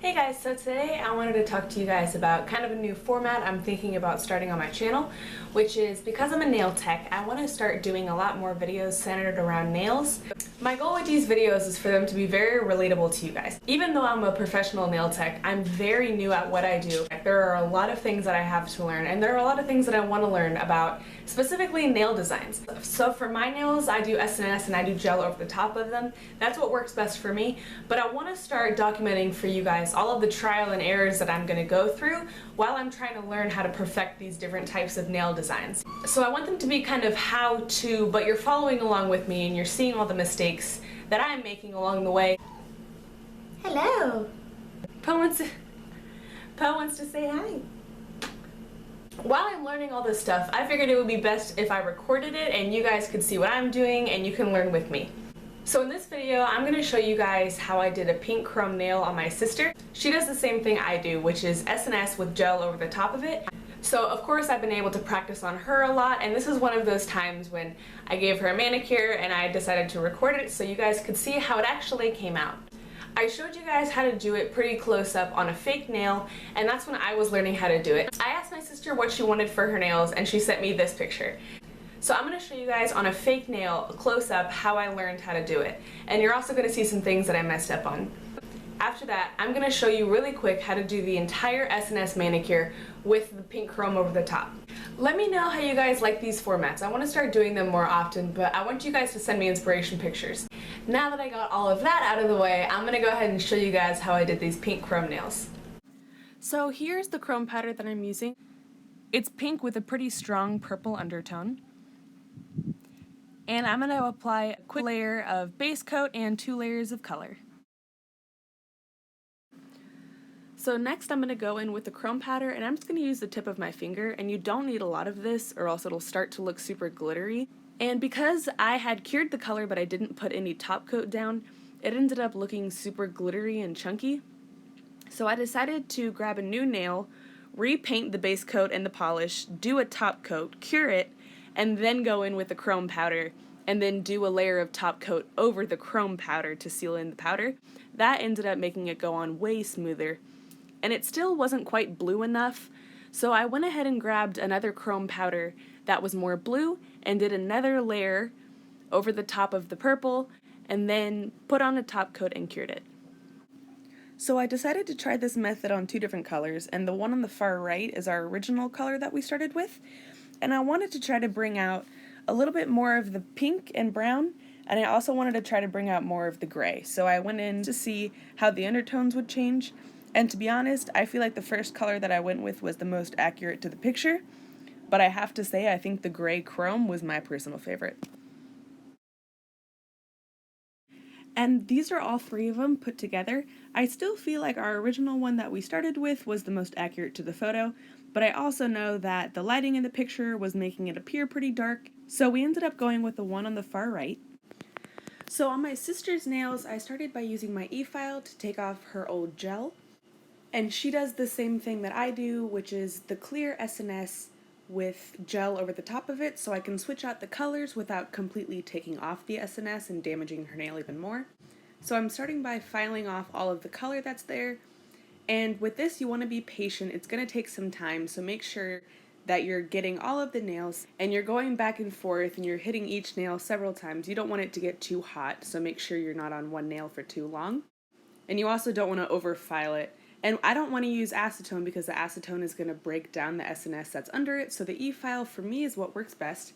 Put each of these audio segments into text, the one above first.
Hey guys, so today I wanted to talk to you guys about kind of a new format I'm thinking about starting on my channel, which is because I'm a nail tech, I want to start doing a lot more videos centered around nails. My goal with these videos is for them to be very relatable to you guys. Even though I'm a professional nail tech, I'm very new at what I do. There are a lot of things that I have to learn, and there are a lot of things that I want to learn about, specifically nail designs. So for my nails, I do SNS and I do gel over the top of them. That's what works best for me, but I want to start documenting for you guys all of the trial and errors that I'm going to go through while I'm trying to learn how to perfect these different types of nail designs. So I want them to be kind of how to, but you're following along with me and you're seeing all the mistakes that I'm making along the way. Hello! Poe wants to say hi. While I'm learning all this stuff, I figured it would be best if I recorded it and you guys could see what I'm doing and you can learn with me. So in this video, I'm going to show you guys how I did a pink chrome nail on my sister. She does the same thing I do, which is SNS with gel over the top of it. So of course I've been able to practice on her a lot, and this is one of those times when I gave her a manicure and I decided to record it so you guys could see how it actually came out. I showed you guys how to do it pretty close up on a fake nail, and that's when I was learning how to do it. I asked my sister what she wanted for her nails and she sent me this picture. So I'm going to show you guys on a fake nail, close up, how I learned how to do it. And you're also going to see some things that I messed up on. After that, I'm going to show you really quick how to do the entire SNS manicure with the pink chrome over the top. Let me know how you guys like these formats. I want to start doing them more often, but I want you guys to send me inspiration pictures. Now that I got all of that out of the way, I'm going to go ahead and show you guys how I did these pink chrome nails. So here's the chrome powder that I'm using. It's pink with a pretty strong purple undertone. And I'm going to apply a quick layer of base coat and 2 layers of color. So next I'm going to go in with the chrome powder, and I'm just going to use the tip of my finger, and you don't need a lot of this or else it'll start to look super glittery. And because I had cured the color but I didn't put any top coat down, it ended up looking super glittery and chunky. So I decided to grab a new nail, repaint the base coat and the polish, do a top coat, cure it, and then go in with the chrome powder and then do a layer of top coat over the chrome powder to seal in the powder. That ended up making it go on way smoother. And it still wasn't quite blue enough, so I went ahead and grabbed another chrome powder that was more blue and did another layer over the top of the purple and then put on a top coat and cured it. So I decided to try this method on 2 different colors, and the one on the far right is our original color that we started with. And I wanted to try to bring out a little bit more of the pink and brown, and I also wanted to try to bring out more of the gray. So I went in to see how the undertones would change, and to be honest, I feel like the first color that I went with was the most accurate to the picture, but I have to say I think the gray chrome was my personal favorite. And these are all 3 of them put together. I still feel like our original one that we started with was the most accurate to the photo, but I also know that the lighting in the picture was making it appear pretty dark, so we ended up going with the one on the far right. So on my sister's nails, I started by using my e-file to take off her old gel, and she does the same thing that I do, which is the clear SNS with gel over the top of it, so I can switch out the colors without completely taking off the SNS and damaging her nail even more. So I'm starting by filing off all of the color that's there, and with this you want to be patient. It's going to take some time, so make sure that you're getting all of the nails and you're going back and forth and you're hitting each nail several times. You don't want it to get too hot, so make sure you're not on one nail for too long. And you also don't want to over-file it. And I don't want to use acetone because the acetone is going to break down the SNS that's under it, so the e-file for me is what works best.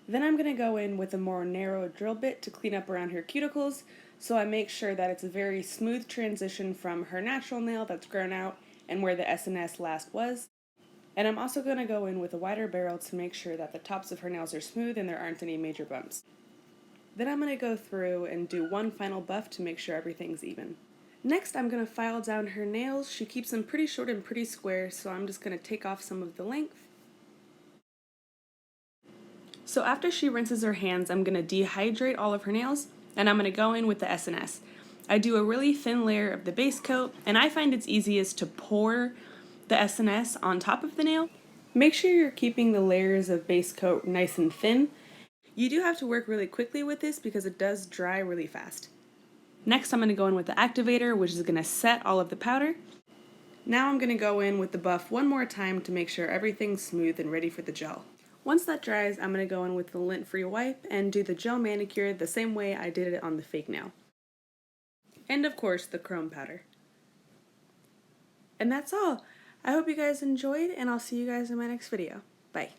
Then I'm going to go in with a more narrow drill bit to clean up around her cuticles, so I make sure that it's a very smooth transition from her natural nail that's grown out and where the SNS last was. And I'm also going to go in with a wider barrel to make sure that the tops of her nails are smooth and there aren't any major bumps. Then I'm going to go through and do one final buff to make sure everything's even. Next, I'm going to file down her nails. She keeps them pretty short and pretty square, so I'm just going to take off some of the length. So after she rinses her hands, I'm going to dehydrate all of her nails, and I'm going to go in with the SNS. I do a really thin layer of the base coat, and I find it's easiest to pour the SNS on top of the nail. Make sure you're keeping the layers of base coat nice and thin. You do have to work really quickly with this because it does dry really fast. Next I'm going to go in with the activator, which is going to set all of the powder. Now I'm going to go in with the buff one more time to make sure everything's smooth and ready for the gel. Once that dries, I'm going to go in with the lint-free wipe and do the gel manicure the same way I did it on the fake nail. And of course the chrome powder. And that's all. I hope you guys enjoyed, and I'll see you guys in my next video. Bye.